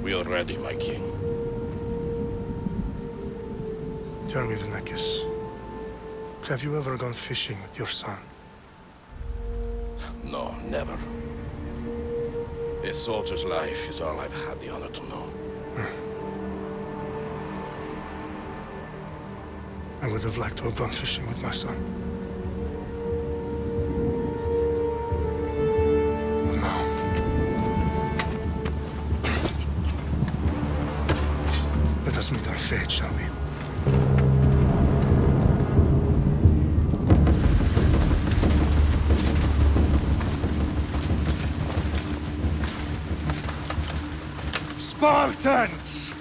We are ready, my king. Tell me, Vineyard, have you ever gone fishing with your son? No, never. A soldier's life is all I've had the honor to know. I would have liked to have gone fishing with my son. But now... let us meet our fate, shall we? Spartans!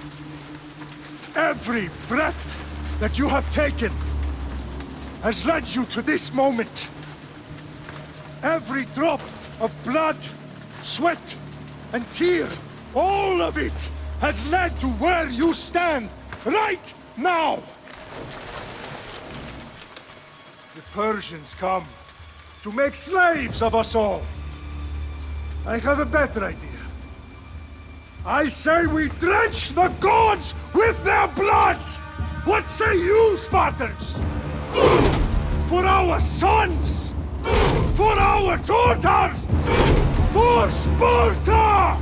Every breath that you have taken has led you to this moment. Every drop of blood, sweat, and tear, all of it has led to where you stand right now. The Persians come to make slaves of us all. I have a better idea. I say we drench the gods with their blood! What say you, Spartans? For our sons! For our daughters! For Sparta!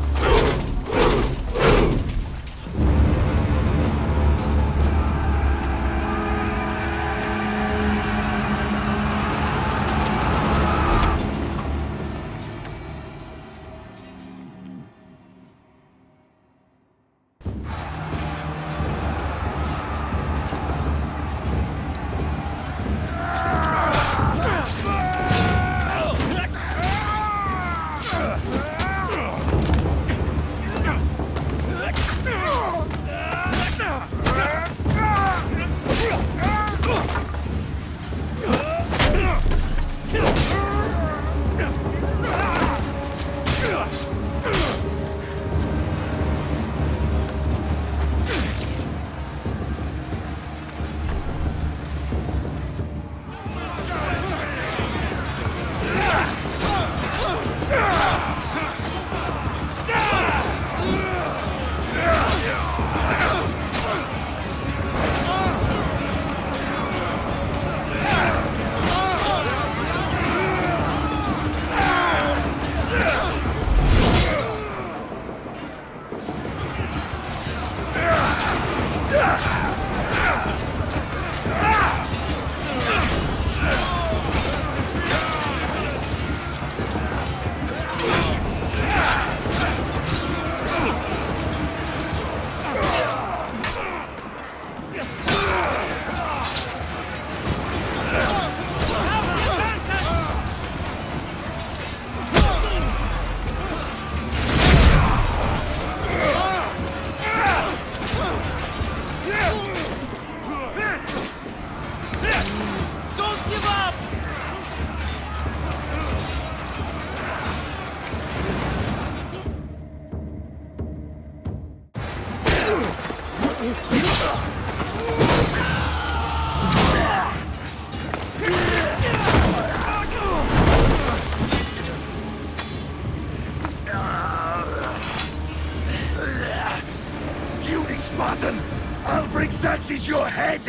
Xerxes your head!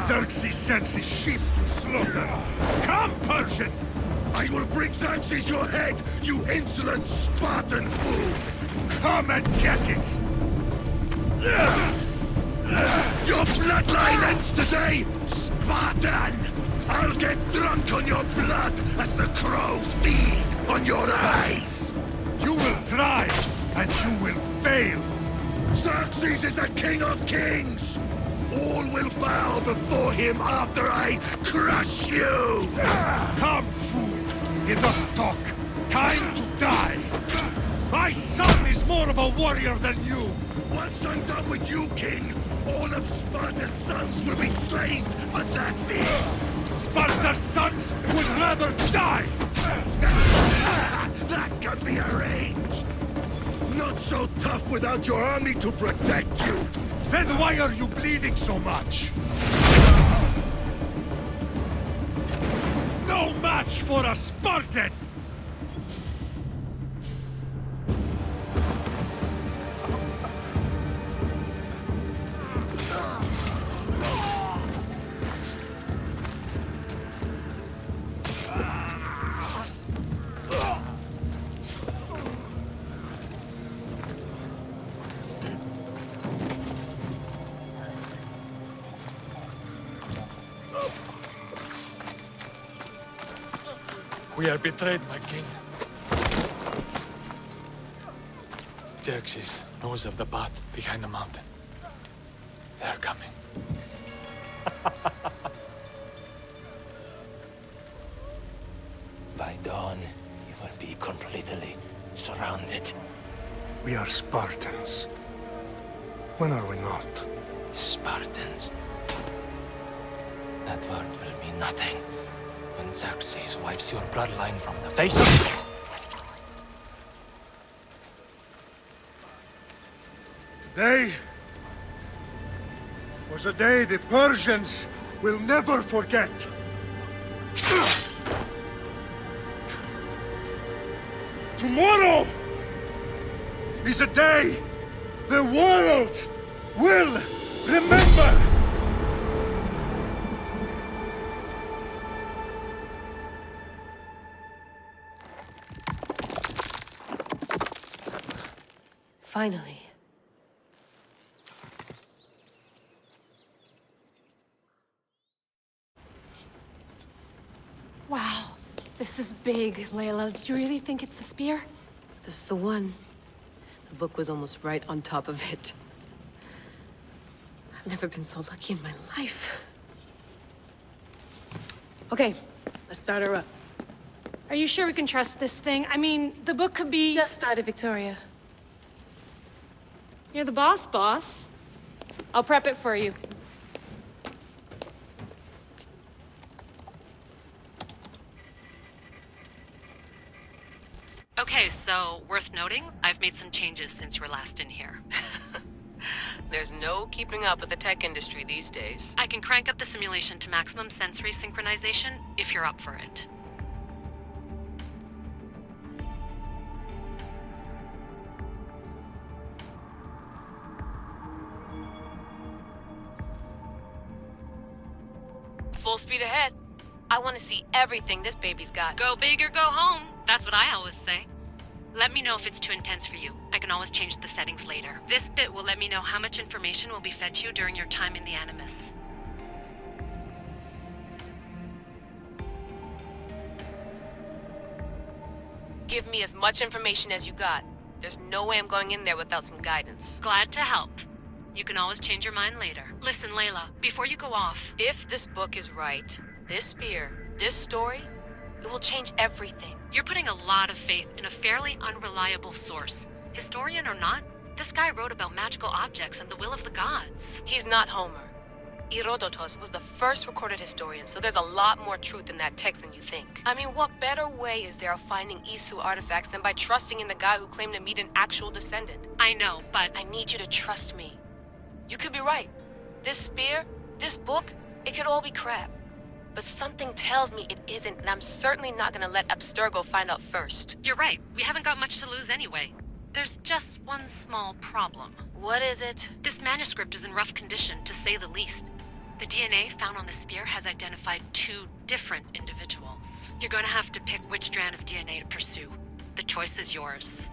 Xerxes sends his sheep to slaughter. Come, Persian! I will bring Xerxes your head, you insolent Spartan fool! Come and get it! Your bloodline ends today, Spartan! I'll get drunk on your blood as the crows feed on your eyes! You will try, and you will fail! Xerxes is the king of kings! All will bow before him after I crush you! Come, fool! Enough talk! Time to die! My son is more of a warrior than you! Once I'm done with you, king, all of Sparta's sons will be slaves for Xerxes! Sparta's sons would rather die! That can be arranged! Not so tough without your army to protect you! Then why are you bleeding so much? No match for a Spartan! We are betrayed, my king. Xerxes knows of the path behind the mountain. They are coming. By dawn, you will be completely surrounded. We are Spartans. When are we not? Spartans. That word will mean nothing when Xerxes wipes your bloodline from the face of... Today was a day the Persians will never forget. Tomorrow is a day the world will remember. Finally. Wow, this is big, Layla. Did you really think it's the spear? This is the one. The book was almost right on top of it. I've never been so lucky in my life. Okay, let's start her up. Are you sure we can trust this thing? I mean, the book could be... Just started, Victoria. You're the boss. I'll prep it for you. Okay, so worth noting, I've made some changes since you were last in here. There's no keeping up with the tech industry these days. I can crank up the simulation to maximum sensory synchronization if you're up for it. Full speed ahead. I want to see everything this baby's got. Go big or go home. That's what I always say. Let me know if it's too intense for you. I can always change the settings later. This bit will let me know how much information will be fed to you during your time in the Animus. Give me as much information as you got. There's no way I'm going in there without some guidance. Glad to help. You can always change your mind later. Listen, Layla, before you go off... If this book is right, this spear, this story, it will change everything. You're putting a lot of faith in a fairly unreliable source. Historian or not, this guy wrote about magical objects and the will of the gods. He's not Homer. Herodotus was the first recorded historian, so there's a lot more truth in that text than you think. I mean, what better way is there of finding Isu artifacts than by trusting in the guy who claimed to meet an actual descendant? I know, but... I need you to trust me. You could be right. This spear, this book, it could all be crap. But something tells me it isn't, and I'm certainly not gonna let Abstergo find out first. You're right. We haven't got much to lose anyway. There's just one small problem. What is it? This manuscript is in rough condition, to say the least. The DNA found on the spear has identified 2 different individuals. You're gonna have to pick which strand of DNA to pursue. The choice is yours.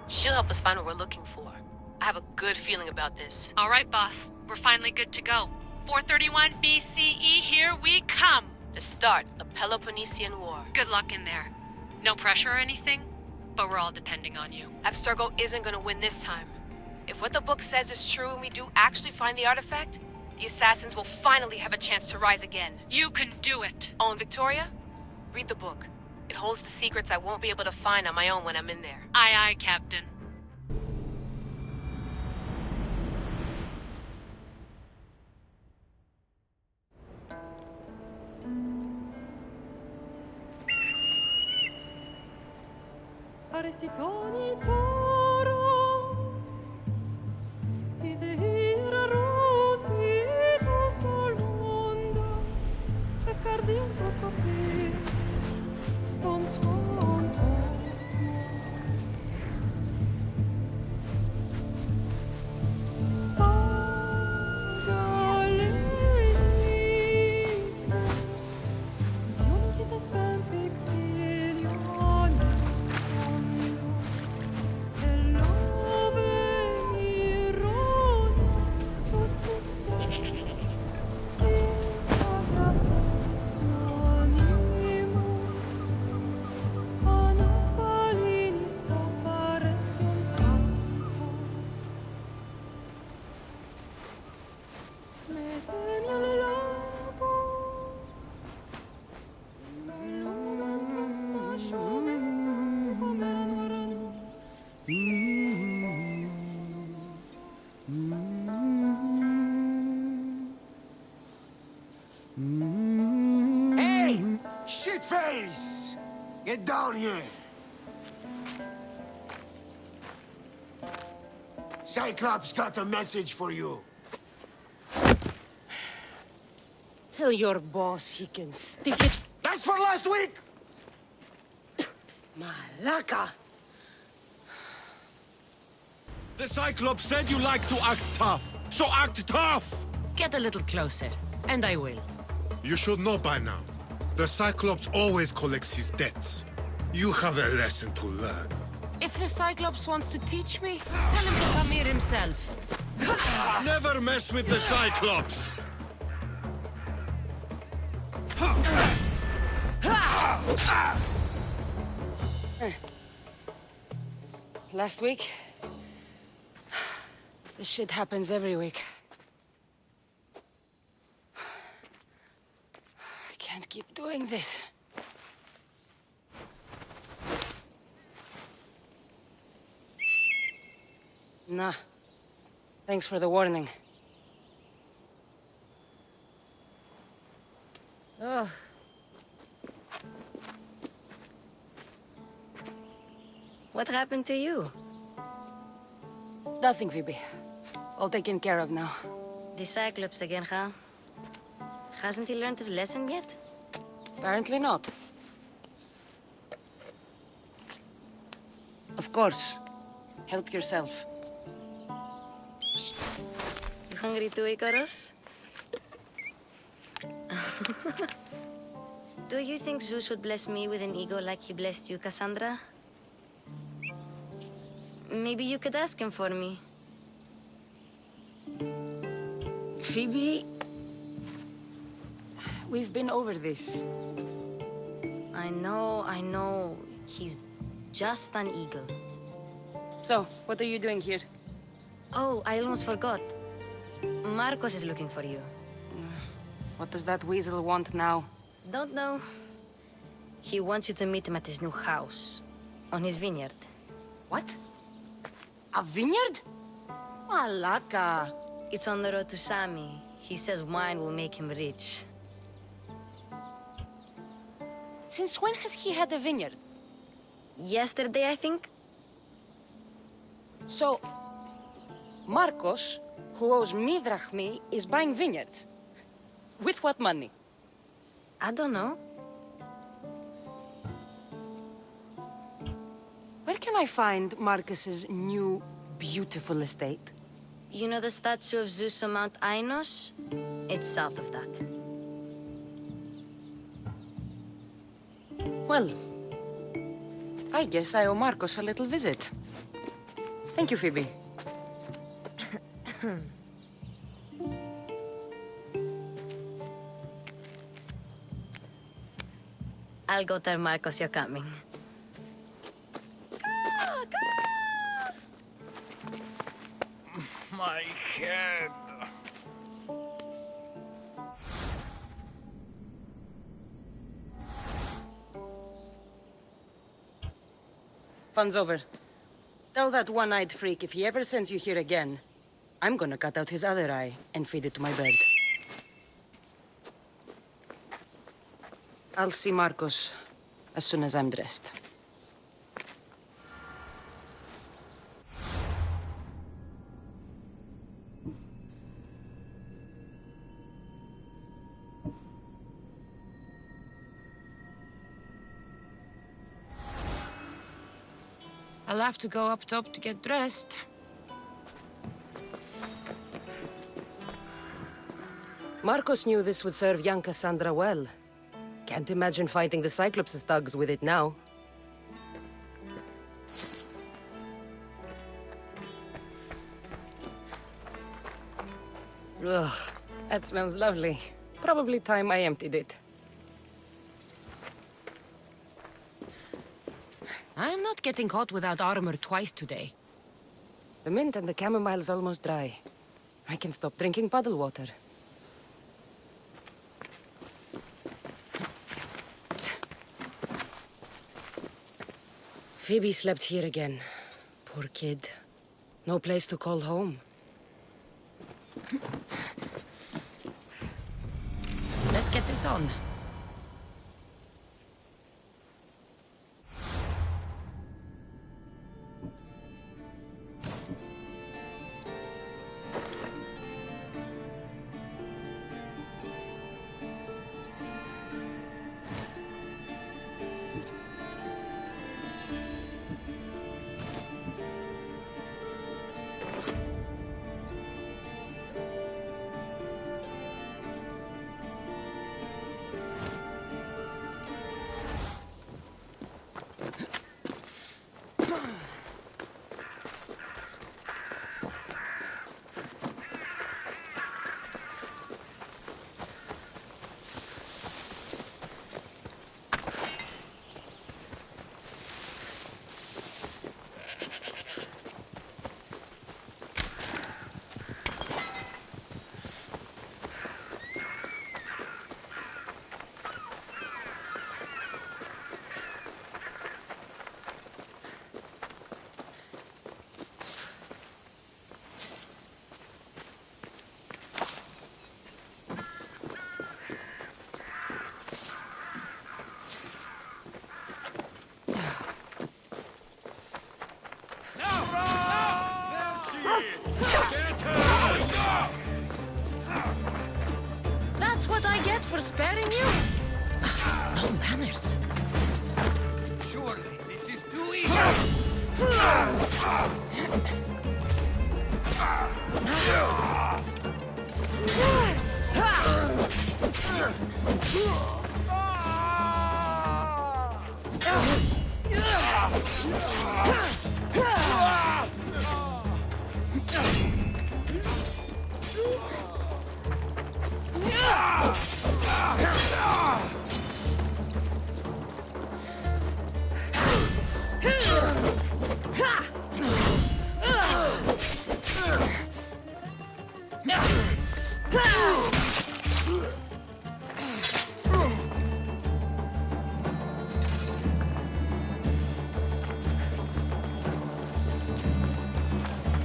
She'll help us find what we're looking for. I have a good feeling about this. All right, boss. We're finally good to go. 431 BCE, here we come! The start of the Peloponnesian War. Good luck in there. No pressure or anything, but we're all depending on you. Abstergo isn't gonna win this time. If what the book says is true and we do actually find the artifact, the assassins will finally have a chance to rise again. You can do it! Oh, and Victoria? Read the book. It holds the secrets I won't be able to find on my own when I'm in there. Aye, aye, Captain. Hey! Shitface! Get down here! Cyclops got a message for you. Tell your boss he can stick it. That's for last week! Malaka! The Cyclops said you like to act tough, so act tough! Get a little closer, and I will. You should know by now. The Cyclops always collects his debts. You have a lesson to learn. If the Cyclops wants to teach me, tell him to come here himself. Never mess with the Cyclops! Last week? This shit happens every week. I can't keep doing this. Nah. Thanks for the warning. Oh. What happened to you? It's nothing, Phoebe. All taken care of now. The Cyclops again, huh? Hasn't he learned his lesson yet? Apparently not. Of course. Help yourself. You hungry too, Icarus? Do you think Zeus would bless me with an ego like he blessed you, Kassandra? Maybe you could ask him for me. Phoebe... We've been over this. I know. He's just an eagle. So, what are you doing here? Oh, I almost forgot. Markos is looking for you. What does that weasel want now? Don't know. He wants you to meet him at his new house. On his vineyard. What? A vineyard? Malaka. It's on the road to Sami. He says wine will make him rich. Since when has he had a vineyard? Yesterday, I think? So, Markos, who owes me Drachma, is buying vineyards. With what money? I don't know. Where can I find Markos's new, beautiful estate? You know the statue of Zeus on Mount Ainos? It's south of that. Well, I guess I owe Markos a little visit. Thank you, Phoebe. I'll go tell Markos you're coming. My head. Fun's over. Tell that one-eyed freak if he ever sends you here again, I'm gonna cut out his other eye and feed it to my bird. I'll see Markos as soon as I'm dressed. I'll have to go up top to get dressed. Markos knew this would serve young Kassandra well. Can't imagine fighting the Cyclops' thugs with it now. Ugh, that smells lovely. Probably time I emptied it. I'm not getting caught without armor twice today. The mint and the chamomile's almost dry. I can stop drinking puddle water. Phoebe slept here again. Poor kid. No place to call home. Let's get this on. That's what I get for sparing you? No manners. Surely, this is too easy!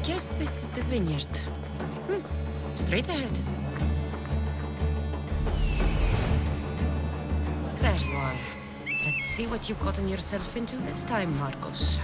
Guess this is the Vineyard. Straight ahead. There you are. Let's see what you've gotten yourself into this time, Markos.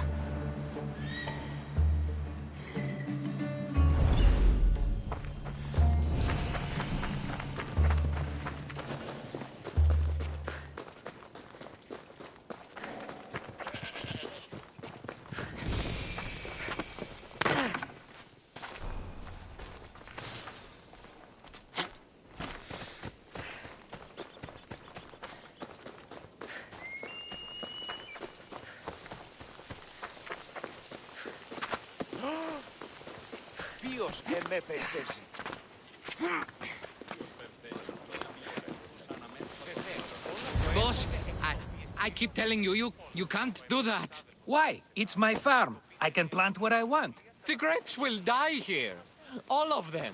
Boss, I keep telling you, you can't do that. Why? It's my farm. I can plant what I want. The grapes will die here. All of them.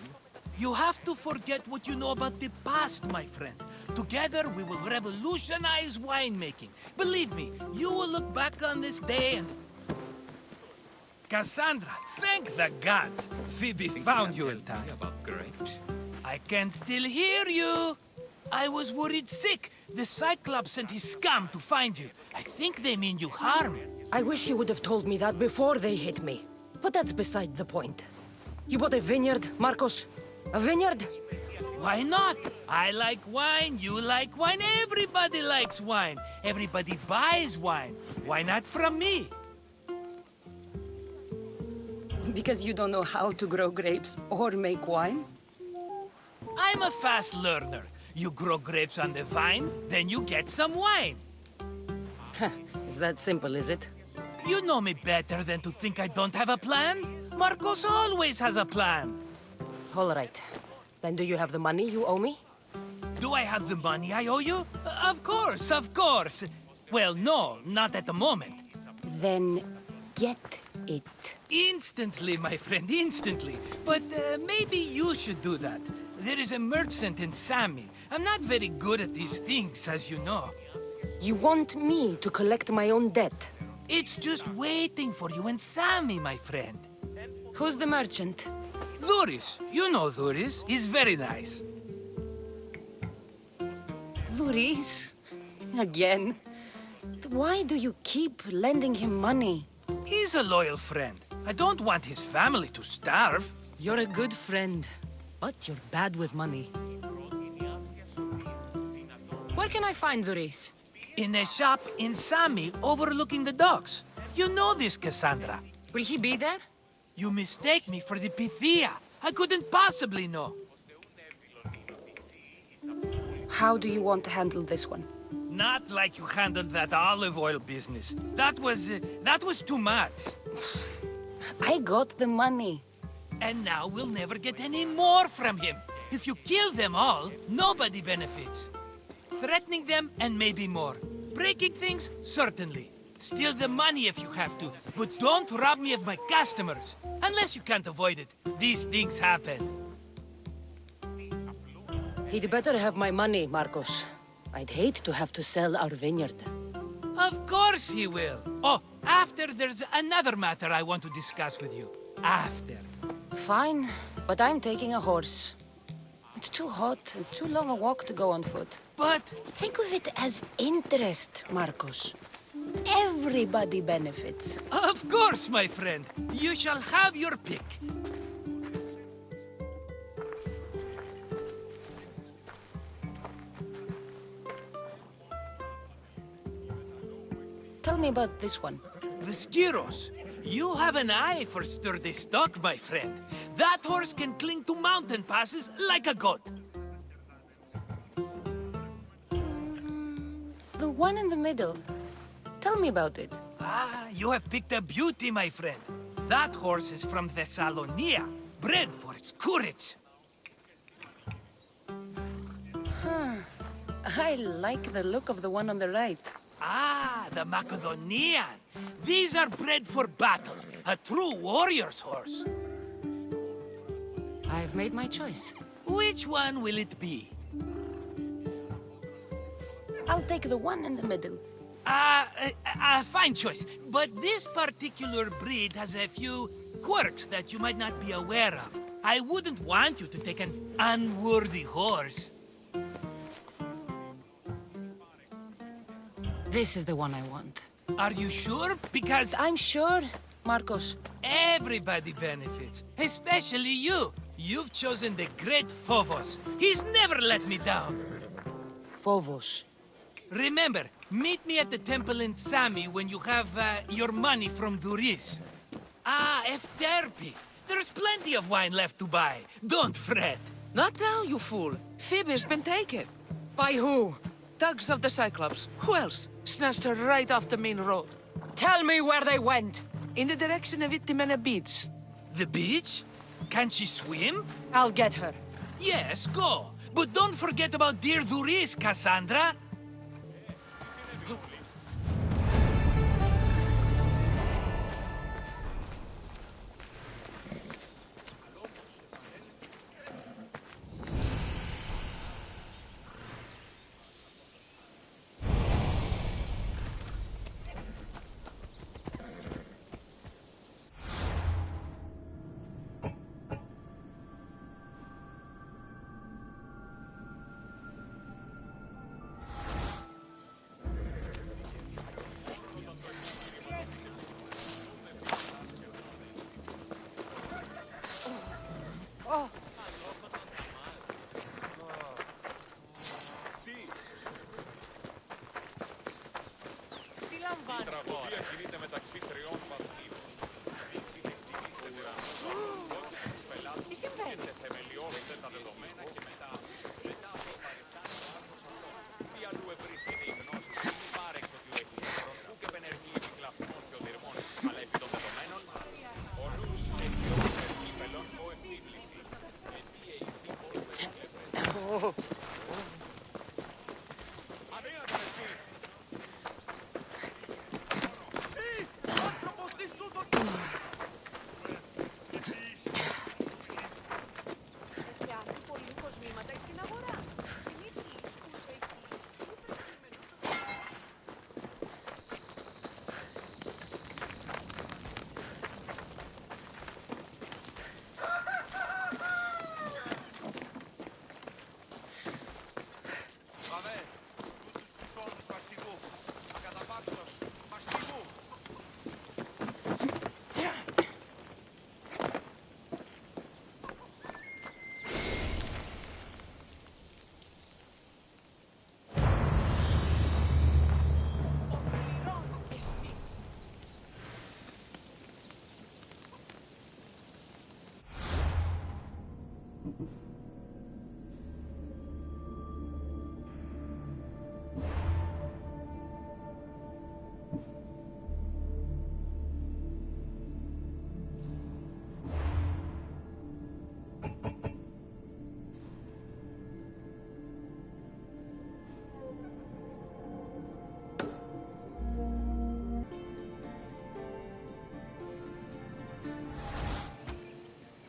You have to forget what you know about the past, my friend. Together, we will revolutionize winemaking. Believe me, you will look back on this day and... Kassandra, thank the gods! Phoebe found you in time. About grapes? I can still hear you! I was worried sick. The Cyclops sent his scum to find you. I think they mean you harm. I wish you would have told me that before they hit me. But that's beside the point. You bought a vineyard, Markos? A vineyard? Why not? I like wine, you like wine, everybody likes wine. Everybody buys wine. Why not from me? Because you don't know how to grow grapes or make wine? I'm a fast learner. You grow grapes on the vine, then you get some wine. Is that simple, is it? You know me better than to think I don't have a plan. Markos always has a plan. All right. Then do you have the money you owe me? Do I have the money I owe you? Of course, of course. Well, no, not at the moment. Then get it. Instantly, my friend, instantly. But maybe you should do that. There is a merchant in Sami. I'm not very good at these things, as you know. You want me to collect my own debt? It's just waiting for you and Sami, my friend. Who's the merchant? Dhuris. You know Dhuris. He's very nice. Dhuris? Again? Why do you keep lending him money? He's a loyal friend. I don't want his family to starve. You're a good friend, but you're bad with money. Where can I find Dhuris? In a shop in Sami overlooking the docks. You know this, Kassandra. Will he be there? You mistake me for the Pythia. I couldn't possibly know. How do you want to handle this one? Not like you handled that olive oil business. That was too much. I got the money. And now we'll never get any more from him. If you kill them all, nobody benefits. Threatening them, and maybe more. Breaking things, certainly. Steal the money if you have to, but don't rob me of my customers. Unless you can't avoid it. These things happen. He'd better have my money, Markos. I'd hate to have to sell our vineyard. Of course he will. Oh, after there's another matter I want to discuss with you. After. Fine, but I'm taking a horse. It's too hot and too long a walk to go on foot. But... think of it as interest, Markos. Everybody benefits. Of course, my friend. You shall have your pick. Tell me about this one. The Skiros. You have an eye for sturdy stock, my friend. That horse can cling to mountain passes like a goat. The one in the middle. Tell me about it. Ah, you have picked a beauty, my friend. That horse is from Thessalonia, bred for its courage. I like the look of the one on the right. Ah, the Macedonian. These are bred for battle. A true warrior's horse. I've made my choice. Which one will it be? I'll take the one in the middle. Fine choice. But this particular breed has a few quirks that you might not be aware of. I wouldn't want you to take an unworthy horse. This is the one I want. Are you sure? Because... I'm sure, Markos. everybody benefits. Especially you. You've chosen the great Phobos. He's never let me down. Phobos. Remember, meet me at the temple in Sami when you have your money from Dhuris. Ah, Efterpi. There's plenty of wine left to buy. Don't fret. Not now, you fool. Phoebe's been taken. By who? Thugs of the Cyclops. Who else? Snatched her right off the main road. Tell me where they went. In the direction of Ktimene beach. The beach? Can she swim? I'll get her. Yes, go. But don't forget about dear Dhuris, Kassandra.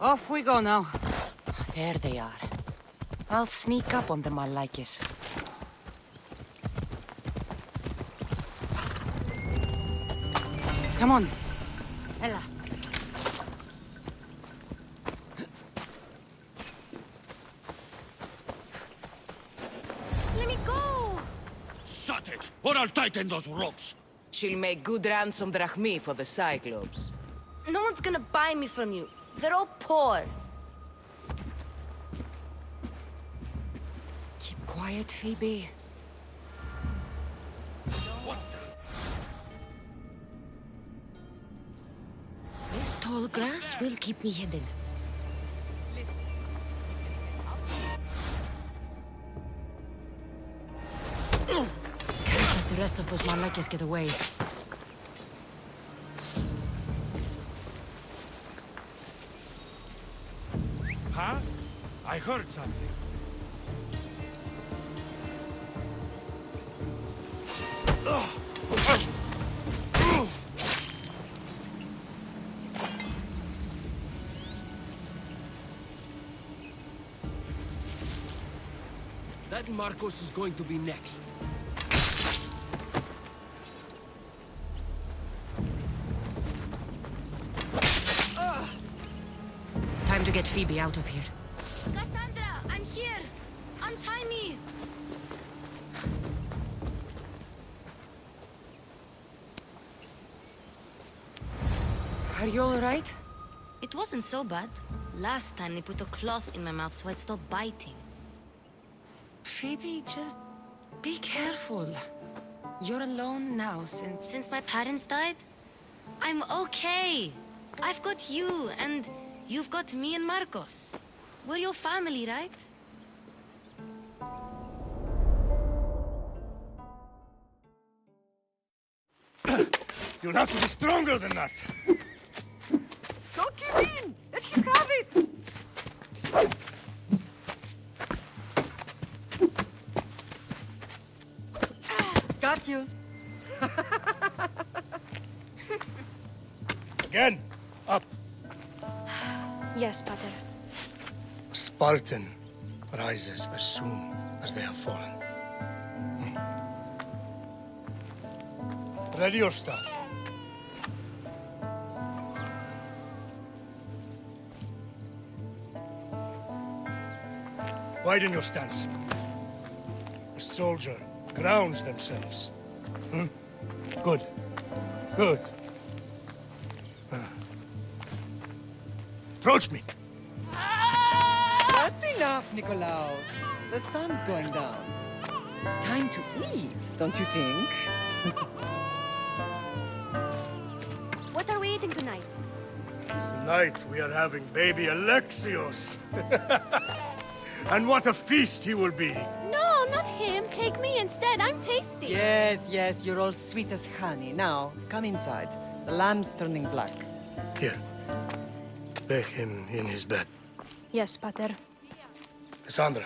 Off we go now. There they are. I'll sneak up on them, I like it. Come on. Ella. Let me go! Shut it, or I'll tighten those ropes. She'll make good ransom drachmi for the Cyclops. No one's gonna buy me from you. They're all poor. Keep quiet, Phoebe. This tall grass will keep me hidden. Can't let the rest of those Malakas get away. Huh? I heard something. That Markos is going to be next. Time to get Phoebe out of here. Kassandra, I'm here! Untie me! Are you alright? It wasn't so bad. Last time they put a cloth in my mouth so I'd stop biting. Phoebe, just be careful. You're alone now Since my parents died? I'm okay. I've got you, and you've got me and Markos. We're your family, right? You'll have to be stronger than that. Talk him in! Let him have it! Got you. Again, up. Yes, Pater. A Spartan rises as soon as they have fallen. Ready your stuff. Widen your stance. A soldier grounds themselves. Good. Good. Approach me. That's enough, Nikolaos. The sun's going down. Time to eat, don't you think? What are we eating tonight? Tonight we are having baby Alexios. And what a feast he will be. No, not him. Take me instead. I'm tasty. Yes, yes, you're all sweet as honey. Now, come inside. The lamb's turning black. Here. Lay him in his bed. Yes, Pater. Kassandra.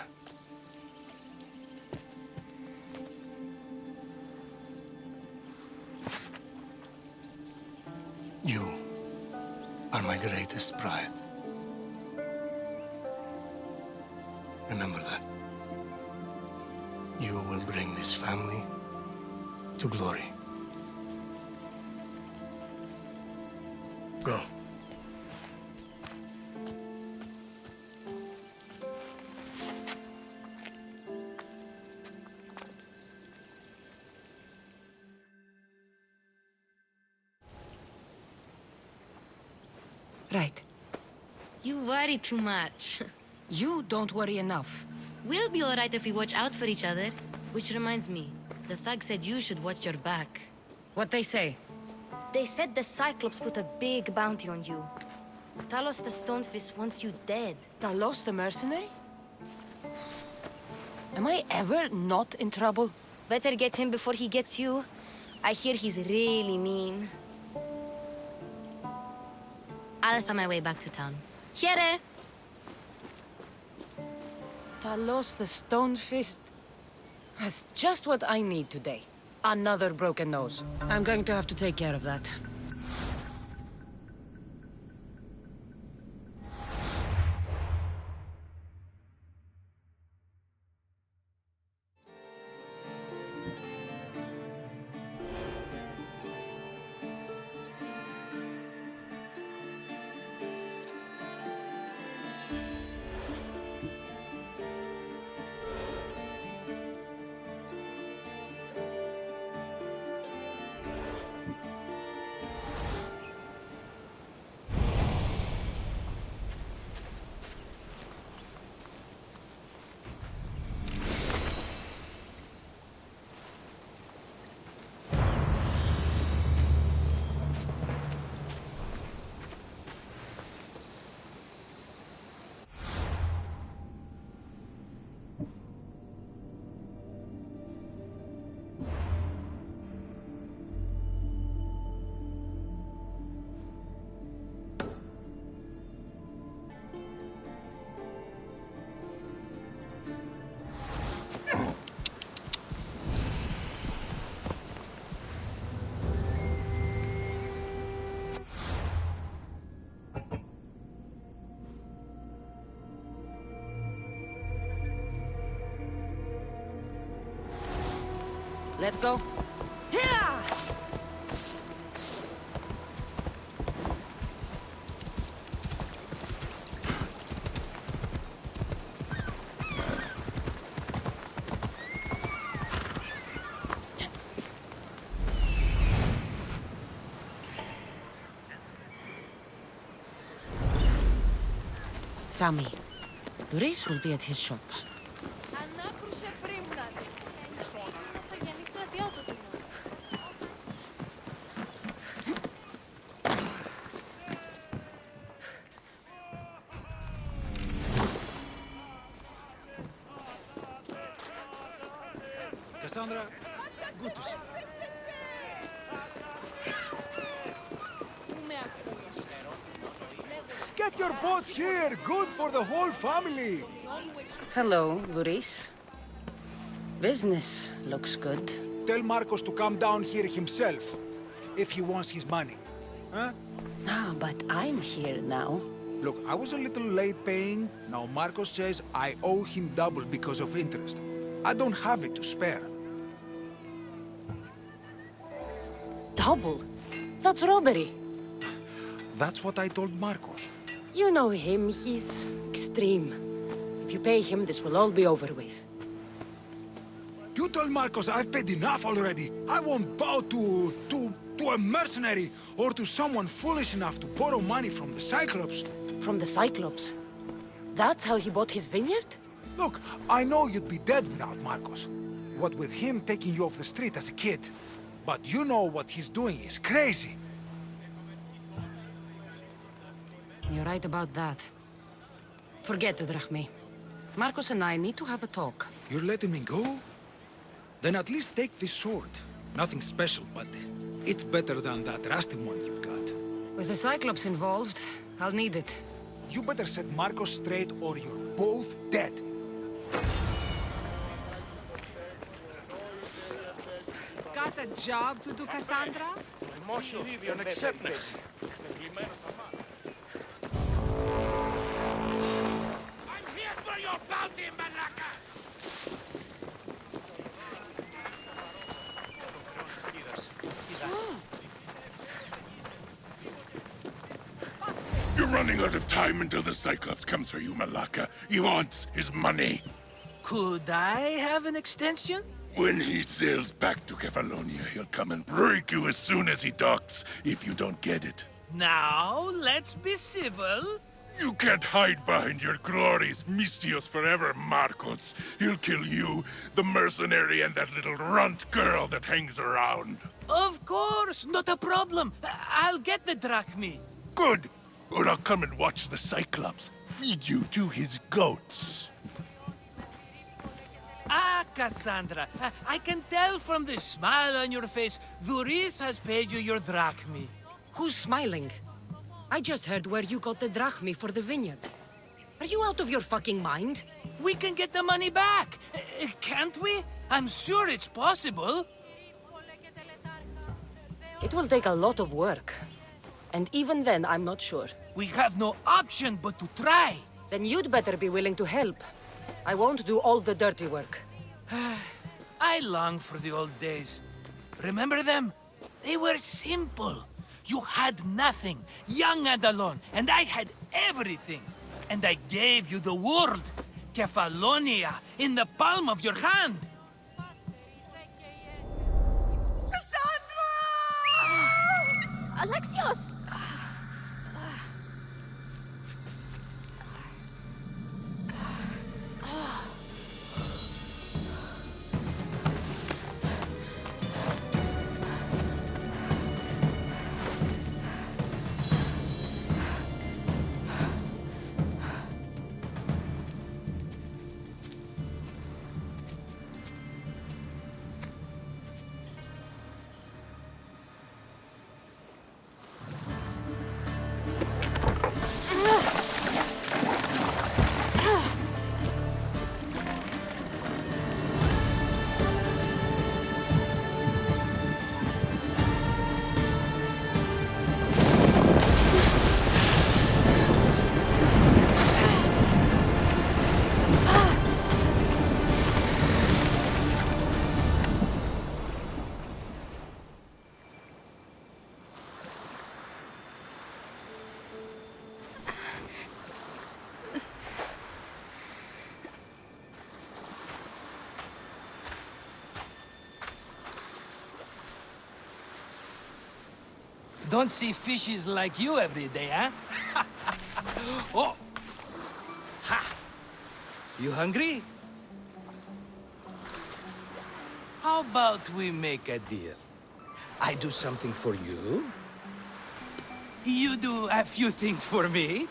You are my greatest pride. Remember that. You will bring this family to glory. Go. Right. You worry too much. You don't worry enough. We'll be alright if we watch out for each other. Which reminds me, the thug said you should watch your back. What'd they say? They said the Cyclops put a big bounty on you. Talos the Stonefist wants you dead. Talos the mercenary? Am I ever not in trouble? Better get him before he gets you. I hear he's really mean. I'll find my way back to town. Here! Talos the Stonefist. That's just what I need today. Another broken nose. I'm going to have to take care of that. Let's go. Here! Sami, Reese will be at his shop. Kassandra, good to see you. Get your boats here! Good for the whole family! Hello, Luris. Business looks good. Tell Markos to come down here himself, if he wants his money. Huh? No, but I'm here now. Look, I was a little late paying. Now Markos says I owe him double because of interest. I don't have it to spare. Double? That's robbery. That's what I told Markos. You know him, he's extreme. If you pay him, this will all be over with. You told Markos I've paid enough already. I won't bow to a mercenary or to someone foolish enough to borrow money from the Cyclops. From the Cyclops? That's how he bought his vineyard? Look, I know you'd be dead without Markos. What with him taking you off the street as a kid. But you know what he's doing is crazy. You're right about that. Forget the Drachma. Markos and I need to have a talk. You're letting me go? Then at least take this sword. Nothing special, but it's better than that rusty one you've got. With the Cyclops involved, I'll need it. You better set Markos straight or you're both dead. Got a job to do, Kassandra? You're running out of time until the Cyclops comes for you, Malaka. He wants his money. Could I have an extension? When he sails back to Kefalonia, he'll come and break you as soon as he docks, if you don't get it. Now, let's be civil. You can't hide behind your glories, Mistios forever, Markos. He'll kill you, the mercenary, and that little runt girl that hangs around. Of course, not a problem. I'll get the Drachma. Good. Or I'll come and watch the Cyclops feed you to his goats. Ah, Kassandra, I can tell from the smile on your face, Dhuris has paid you your Drachma. Who's smiling? I just heard where you got the Drachma for the vineyard. Are you out of your fucking mind? We can get the money back, can't we? I'm sure it's possible. It will take a lot of work. And even then, I'm not sure. We have no option but to try. Then you'd better be willing to help. I won't do all the dirty work. I long for the old days. Remember them? They were simple. You had nothing, young and alone, and I had everything. And I gave you the world, Kefalonia, in the palm of your hand. Alexios! Don't see fishes like you every day, huh? Oh! Ha! You hungry? How about we make a deal? I do something for you. You do a few things for me.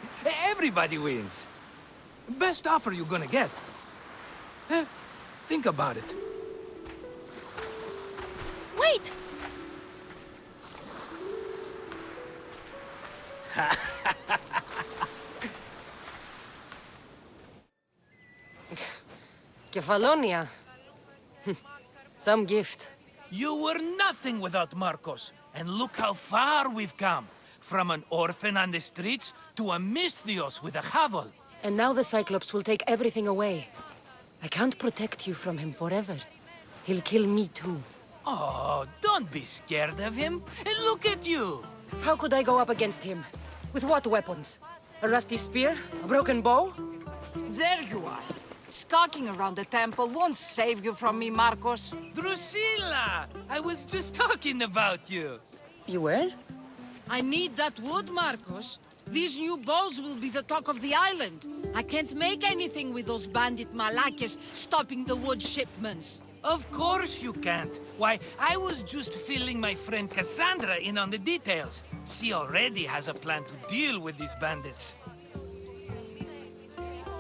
Everybody wins. Best offer you're gonna get. Think about it. Wait! Kefalonia. Some gift. You were nothing without Markos, and look how far we've come. From an orphan on the streets to a Misthios with a hovel. And now the Cyclops will take everything away. I can't protect you from him forever. He'll kill me too. Oh, don't be scared of him. And look at you. How could I go up against him? With what weapons? A rusty spear? A broken bow? There you are. Skulking around the temple won't save you from me, Markos. Drusilla! I was just talking about you. You were? I need that wood, Markos. These new bows will be the talk of the island. I can't make anything with those bandit malakes stopping the wood shipments. Of course you can't. Why, I was just filling my friend Kassandra in on the details. She already has a plan to deal with these bandits.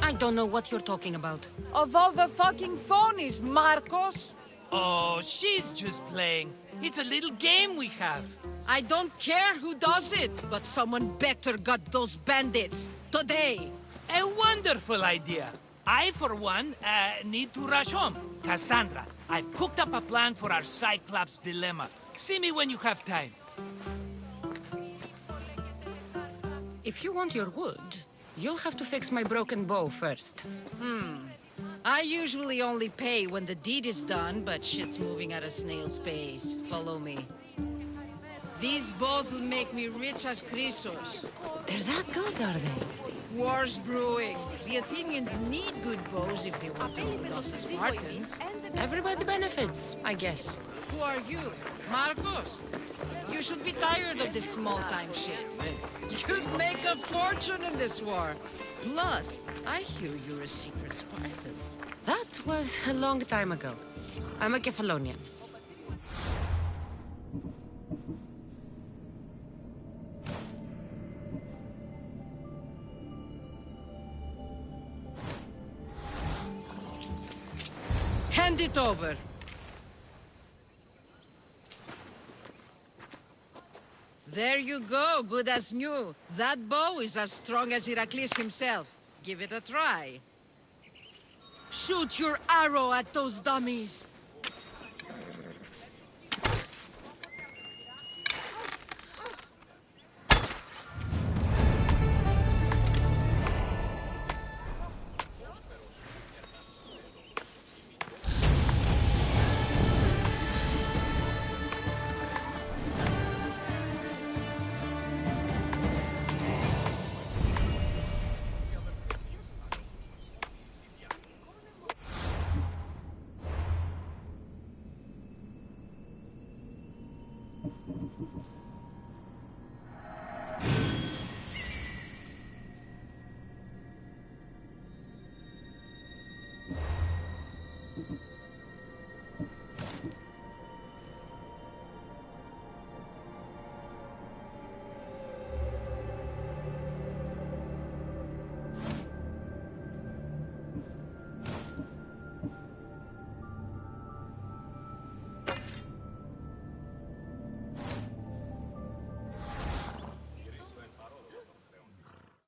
I don't know what you're talking about. Of all the fucking phonies, Markos! Oh, she's just playing. It's a little game we have. I don't care who does it, but someone better got those bandits. Today! A wonderful idea. I, for one, need to rush home. Kassandra, I've cooked up a plan for our Cyclops dilemma. See me when you have time. If you want your wood, you'll have to fix my broken bow first. I usually only pay when the deed is done, but shit's moving at a snail's pace. Follow me. These bows will make me rich as Chrysos. They're that good, are they? War's brewing. The Athenians need good bows if they want to hold off the Spartans. Everybody benefits, I guess. Who are you? Markos? You should be tired of this small-time shit. You'd make a fortune in this war. Plus, I hear you're a secret Spartan. That was a long time ago. I'm a Kefalonian. Hand it over. There you go, good as new. That bow is as strong as Heracles himself. Give it a try. Shoot your arrow at those dummies.